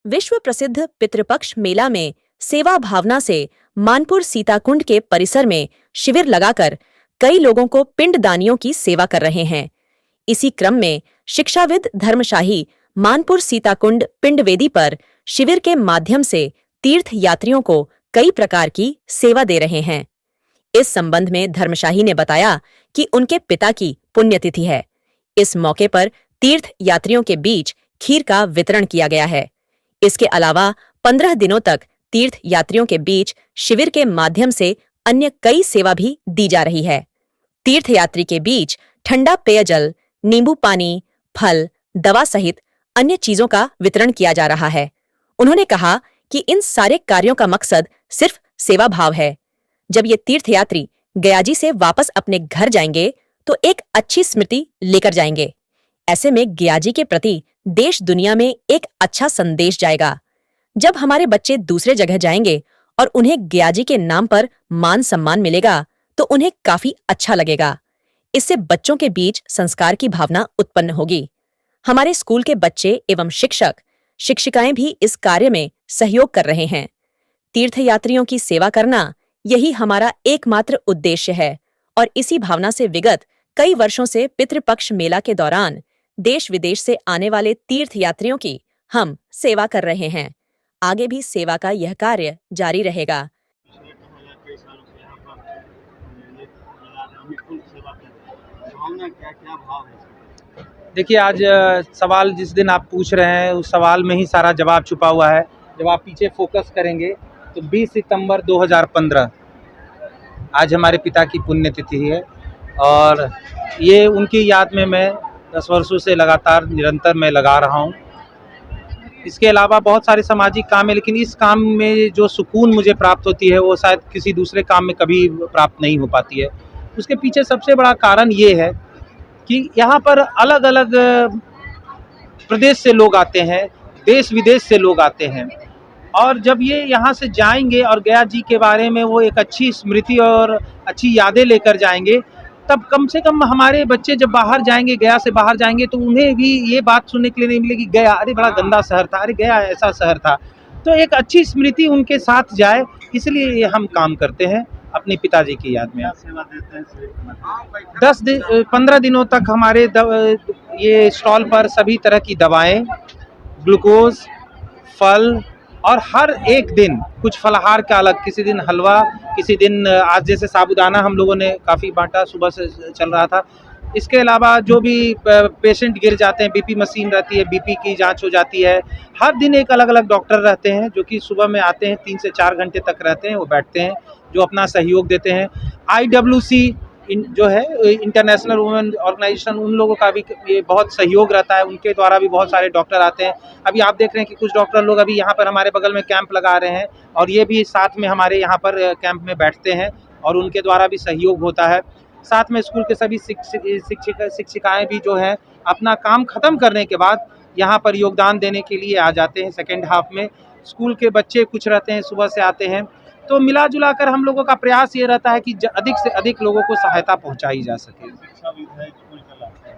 विश्व प्रसिद्ध पितृपक्ष मेला में सेवा भावना से मानपुर सीताकुंड के परिसर में शिविर लगाकर कई लोगों को पिंडदानियों की सेवा कर रहे हैं। इसी क्रम में शिक्षाविद धर्मशाही मानपुर सीताकुंड पिंडवेदी पर शिविर के माध्यम से तीर्थ यात्रियों को कई प्रकार की सेवा दे रहे हैं। इस संबंध में धर्मशाही ने बताया कि उनके पिता की पुण्यतिथि है। इस मौके पर तीर्थ यात्रियों के बीच खीर का वितरण किया गया है। इसके अलावा 15 दिनों तक तीर्थ यात्रियों के बीच शिविर के माध्यम से अन्य कई सेवा भी दी जा रही है। तीर्थ यात्री के बीच ठंडा पेयजल, नींबू पानी, फल, दवा सहित अन्य चीजों का वितरण किया जा रहा है। उन्होंने कहा कि इन सारे कार्यों का मकसद सिर्फ सेवा भाव है। जब ये तीर्थयात्री गयाजी से वापस अपने घर जाएंगे तो एक अच्छी स्मृति लेकर जाएंगे। ऐसे में गयाजी के प्रति देश दुनिया में एक अच्छा संदेश जाएगा। जब हमारे बच्चे दूसरे जगह जाएंगे और उन्हें गयाजी के नाम पर मान सम्मान मिलेगा तो उन्हें काफी अच्छा लगेगा। इससे बच्चों के बीच संस्कार की भावना उत्पन्न होगी। हमारे स्कूल के बच्चे एवं शिक्षक शिक्षिकाएं भी इस कार्य में सहयोग कर रहे हैं। तीर्थयात्रियों की सेवा करना यही हमारा एकमात्र उद्देश्य है और इसी भावना से विगत कई वर्षों से पितृपक्ष मेला के दौरान देश विदेश से आने वाले तीर्थयात्रियों की हम सेवा कर रहे हैं। आगे भी सेवा का यह कार्य जारी रहेगा। देखिए, आज सवाल जिस दिन आप पूछ रहे हैं उस सवाल में ही सारा जवाब छुपा हुआ है। जब आप पीछे फोकस करेंगे तो 20 सितंबर 2015 आज हमारे पिता की पुण्यतिथि है और ये उनकी याद में मैं 10 वर्षों से लगातार निरंतर मैं लगा रहा हूँ। इसके अलावा बहुत सारे सामाजिक काम है, लेकिन इस काम में जो सुकून मुझे प्राप्त होती है वो शायद किसी दूसरे काम में कभी प्राप्त नहीं हो पाती है। उसके पीछे सबसे बड़ा कारण ये है कि यहाँ पर अलग अलग प्रदेश से लोग आते हैं, देश विदेश से लोग आते हैं और जब ये यहाँ से जाएंगे और गया जी के बारे में वो एक अच्छी स्मृति और अच्छी यादें लेकर जाएंगे, तब कम से कम हमारे बच्चे जब बाहर जाएंगे, गया से बाहर जाएंगे, तो उन्हें भी ये बात सुनने के लिए नहीं मिलेगी गया अरे बड़ा गंदा शहर था, अरे गया ऐसा शहर था। तो एक अच्छी स्मृति उनके साथ जाए, इसलिए ये हम काम करते हैं अपने पिताजी की याद में। सेवा देते हैं 15 दिनों तक हमारे ये स्टॉल पर सभी तरह की दवाएं, ग्लूकोज, फल और हर एक दिन कुछ फलाहार का अलग, किसी दिन हलवा, किसी दिन आज जैसे साबूदाना हम लोगों ने काफ़ी बांटा, सुबह से चल रहा था। इसके अलावा जो भी पेशेंट गिर जाते हैं, बीपी मशीन रहती है, बीपी की जांच हो जाती है। हर दिन एक अलग अलग डॉक्टर रहते हैं जो कि सुबह में आते हैं, 3 से 4 घंटे तक रहते हैं, वो बैठते हैं, जो अपना सहयोग देते हैं। IWC जो है इंटरनेशनल वुमेन ऑर्गेनाइजेशन, उन लोगों का भी ये बहुत सहयोग रहता है, उनके द्वारा भी बहुत सारे डॉक्टर आते हैं। अभी आप देख रहे हैं कि कुछ डॉक्टर लोग अभी यहाँ पर हमारे बगल में कैंप लगा रहे हैं और ये भी साथ में हमारे यहाँ पर कैंप में बैठते हैं और उनके द्वारा भी सहयोग होता है। साथ में स्कूल के सभी शिक्षिकाएँ भी जो हैं अपना काम ख़त्म करने के बाद यहाँ पर योगदान देने के लिए आ जाते हैं। सेकेंड हाफ में स्कूल के बच्चे कुछ रहते हैं, सुबह से आते हैं। तो मिला जुला कर हम लोगों का प्रयास ये रहता है कि अधिक से अधिक लोगों को सहायता पहुंचाई जा सके। शिक्षा विधायक स्कूल चलाते हैं,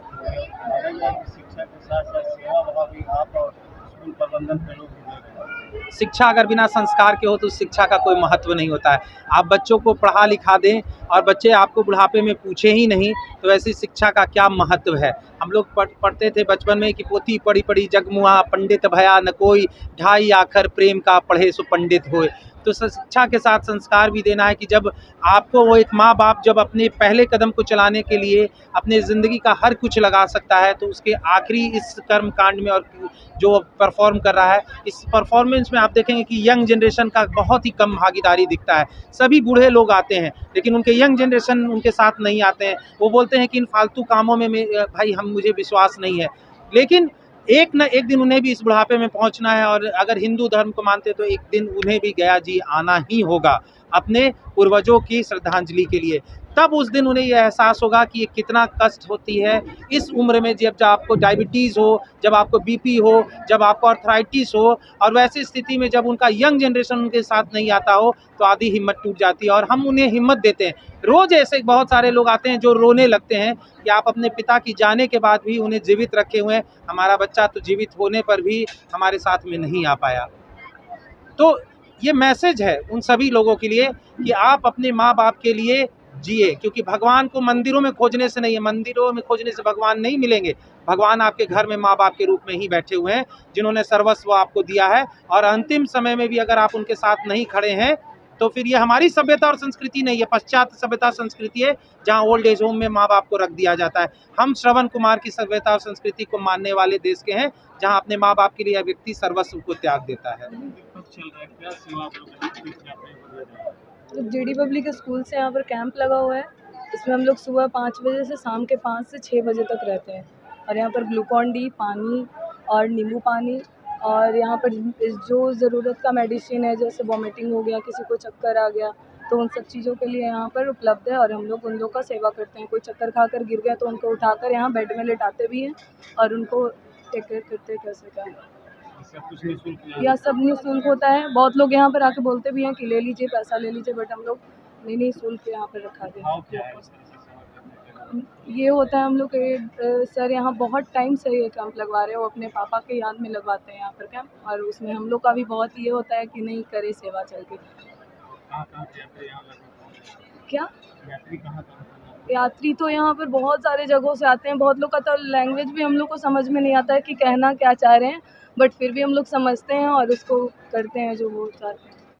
शिक्षा के साथ साथ सेवा भाव भी आप और स्कूल प्रबंधन के लोग भी दे रहे हैं। शिक्षा अगर बिना संस्कार के हो तो शिक्षा का कोई महत्व नहीं होता है। आप बच्चों को पढ़ा लिखा दें और बच्चे आपको बुढ़ापे में पूछे ही नहीं तो ऐसी शिक्षा का क्या महत्व है। हम लोग पढ़ते थे बचपन में कि पोथी पढ़ी पढ़ी जगमुआ, पंडित भया न कोई, ढाई आखर प्रेम का पढ़े सो पंडित होए। तो शिक्षा के साथ संस्कार भी देना है कि जब आपको वो एक माँ बाप जब अपने पहले कदम को चलाने के लिए अपने ज़िंदगी का हर कुछ लगा सकता है, तो उसके आखिरी इस कर्म कांड में और जो परफॉर्म कर रहा है, इस परफॉर्मेंस में आप देखेंगे कि यंग जनरेशन का बहुत ही कम भागीदारी दिखता है। सभी बूढ़े लोग आते हैं लेकिन उनके यंग जनरेशन उनके साथ नहीं आते हैं। वो बोलते हैं कि इन फालतू कामों में भाई मुझे विश्वास नहीं है, लेकिन एक न एक दिन उन्हें भी इस बुढ़ापे में पहुंचना है और अगर हिंदू धर्म को मानते तो एक दिन उन्हें भी गया जी आना ही होगा अपने पूर्वजों की श्रद्धांजलि के लिए। तब उस दिन उन्हें ये एहसास होगा कि ये कितना कष्ट होती है इस उम्र में, जब आपको डायबिटीज़ हो, जब आपको बीपी हो, जब आपको आर्थराइटिस हो, और वैसी स्थिति में जब उनका यंग जनरेशन उनके साथ नहीं आता हो तो आधी हिम्मत टूट जाती है। और हम उन्हें हिम्मत देते हैं। रोज़ ऐसे बहुत सारे लोग आते हैं जो रोने लगते हैं कि आप अपने पिता की जाने के बाद भी उन्हें जीवित रखे हुए हैं, हमारा बच्चा तो जीवित होने पर भी हमारे साथ में नहीं आ पाया। तो ये मैसेज है उन सभी लोगों के लिए कि आप अपने माँ बाप के लिए जिए, क्योंकि भगवान को मंदिरों में खोजने से नहीं है, मंदिरों में खोजने से भगवान नहीं मिलेंगे। भगवान आपके घर में माँ बाप के रूप में ही बैठे हुए हैं, जिन्होंने सर्वस्व आपको दिया है। और अंतिम समय में भी अगर आप उनके साथ नहीं खड़े हैं तो फिर ये हमारी सभ्यता और संस्कृति नहीं है, पश्चात सभ्यता संस्कृति है, जहाँ ओल्ड एज होम में माँ बाप को रख दिया जाता है। हम श्रवण कुमार की सभ्यता और संस्कृति को मानने वाले देश के हैं, जहाँ अपने माँ बाप के लिए व्यक्ति सर्वस्व को त्याग देता है। जीडी पब्लिक स्कूल से यहाँ पर कैंप लगा हुआ है। इसमें हम लोग सुबह 5 बजे से शाम के 5 से 6 बजे तक रहते हैं। और यहाँ पर ग्लूकॉन डी, पानी और नींबू पानी, और यहाँ पर जो ज़रूरत का मेडिसिन है, जैसे वॉमिटिंग हो गया, किसी को चक्कर आ गया, तो उन सब चीज़ों के लिए यहाँ पर उपलब्ध है। और हम लोग उन लोग का सेवा करते हैं। कोई चक्कर खाकर गिर गया तो उनको उठाकर यहाँ बेड में लेटाते भी हैं और उनको टेक केयर करते हैं कैसे क्या। यह सब निःशुल्क होता है। बहुत लोग यहाँ पर आके बोलते भी हैं कि ले लीजिए, पैसा ले लीजिए, बट हम लोग नहीं, निःशुल्क यहाँ पर रखा गया। ये होता है हम लोग सर यहाँ बहुत टाइम से ये कैंप लगवा रहे हैं। वो अपने पापा के याद में लगवाते हैं यहाँ पर कैंप, और उसमें हम लोग का भी बहुत ये होता है कि नहीं करे सेवा चल के। क्या यात्री तो यहाँ पर बहुत सारे जगहों से आते हैं। बहुत लोग का तो लैंग्वेज भी हम लोग को समझ में नहीं आता है कि कहना क्या चाह रहे हैं, बट फिर भी हम लोग समझते हैं और उसको करते हैं जो वो चाहते हैं।